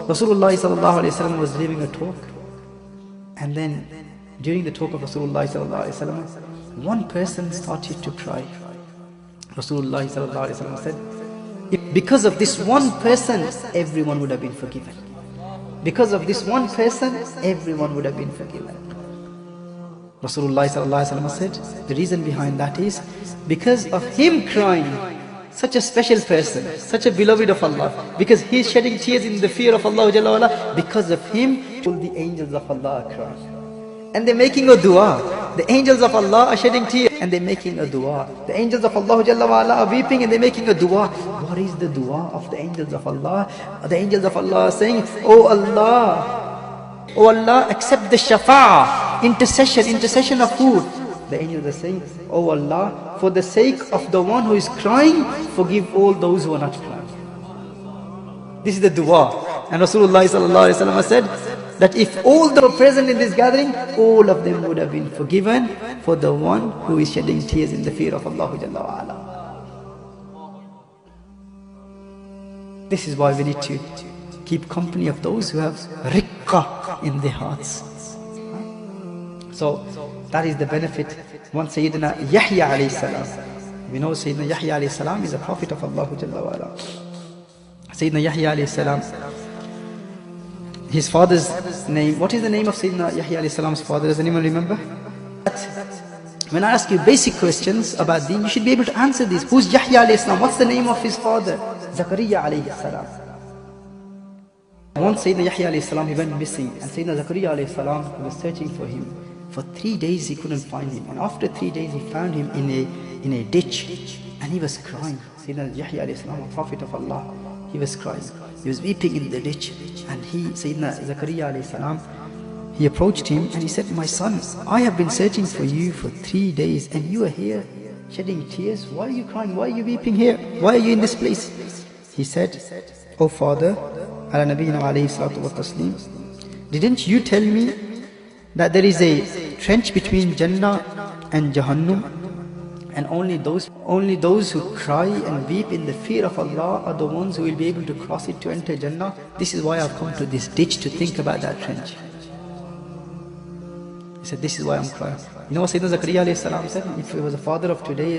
Rasulullah sallallahu alaihi wasallam was giving a talk, and then during the talk of Rasulullah sallallahu alaihi wasallam, one person started to cry. Rasulullah sallallahu alaihi wasallam said, if because of this one person, everyone would have been forgiven. Because of this one person, everyone would have been forgiven. Rasulullah sallallahu alaihi wasallam said, the reason behind that is because of him crying, such a special person, such a beloved of Allah, because he is shedding tears in the fear of Allah Jalla wa'ala, because of him, all the angels of Allah are crying. And they're making a dua. The angels of Allah are shedding tears and they're making a dua. The angels of Allah Jalla wa'ala are weeping and they're making a dua. What is the dua of the angels of Allah? The angels of Allah are saying, Oh Allah, accept the shafa'ah, intercession of who? The angels are saying, Oh Allah, for the sake of the one who is crying, forgive all those who are not crying. This is the dua. And Rasulullah sallallahu alaihi wasallam said that if all the present in this gathering, all of them would have been forgiven for the one who is shedding tears in the fear of Allah Jalla wa'ala. This is why we need to keep company of those who have riqqa in their hearts. So that is the benefit. One Sayyidina Yahya alayhi salam. We know Sayyidina Yahya alayhi salam is a prophet of Allah Jalla wa'ala. Sayyidina Yahya alayhi salam, his father's name, what is the name of Sayyidina Yahya alayhi salam's father? Does anyone remember? When I ask you basic questions about deen, you should be able to answer these. Who's Yahya alayhi salam? What's the name of his father? Zakariya alayhi salam. Once Sayyidina Yahya alayhi salam, he went missing, and Sayyidina Zakariya alayhi salam was searching for him. For 3 days he couldn't find him, and after 3 days he found him in a ditch, and he was crying. Sayyidina Yahya alayhi salam, a prophet of Allah, he was crying. He was weeping in the ditch, and Sayyidina Zakariya alayhi salam, he approached him and he said, my son, I have been searching for you for 3 days and you are here shedding tears. Why are you crying? Why are you weeping here? Why are you in this place? He said, Oh Father, ala nabiyina alayhi salatu wa taslim, didn't you tell me that there is a trench between Jannah and Jahannam, and only those who cry and weep in the fear of Allah are the ones who will be able to cross it to enter Jannah? This is why I've come to this ditch to think about that trench. He said, this is why I'm crying. You know what Sayyidina Zakariya alayhi salam said? If he was a father of today,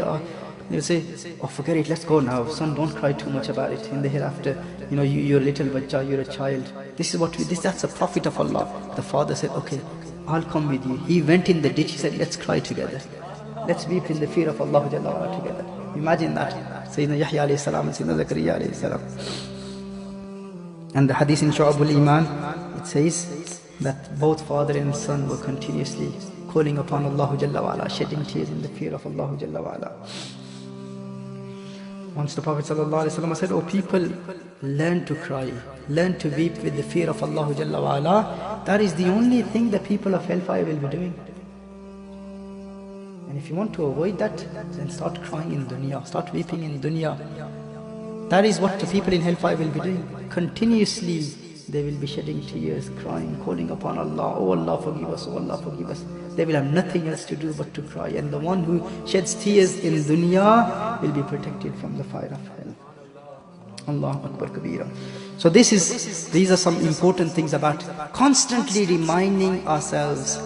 he would say, oh forget it, let's go now. Son, don't cry too much about it. In the hereafter, you're a little bachcha, you're a child. This is that's a prophet of Allah. The father said, okay, I'll come with you. He went in the ditch, he said, let's cry together. Let's weep in the fear of Allah Jalla wa'ala together. Imagine that. Sayyidina Yahya alayhi salam and Sayyidina Zakariya alayhi salam. And the hadith in Shu'abul Iman, it says that both father and son were continuously calling upon Allah Jalla wa'ala, shedding tears in the fear of Allah Jalla wa'ala. Once the Prophet sallallahu alaihi wasallam said, oh people, learn to cry, learn to weep with the fear of Allah Jalla wa'ala. That is the only thing the people of hellfire will be doing. And if you want to avoid that, then start crying in dunya, start weeping in dunya. That is what the people in hellfire will be doing. Continuously they will be shedding tears, crying, calling upon Allah. Oh Allah forgive us, oh Allah forgive us. They will have nothing else to do but to cry. And the one who sheds tears in dunya will be protected from the fire of hell. Allahu Akbar Kabira. So these are some important things about constantly reminding ourselves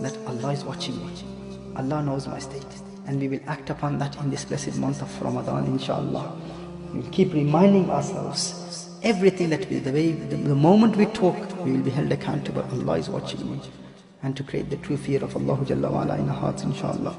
that Allah is watching me. Allah knows my state. And we will act upon that in this blessed month of Ramadan, inshallah. We will keep reminding ourselves everything that the moment we talk, we will be held accountable. Allah is watching me. And to create the true fear of Allah Jalla wa'ala in our hearts, inshallah.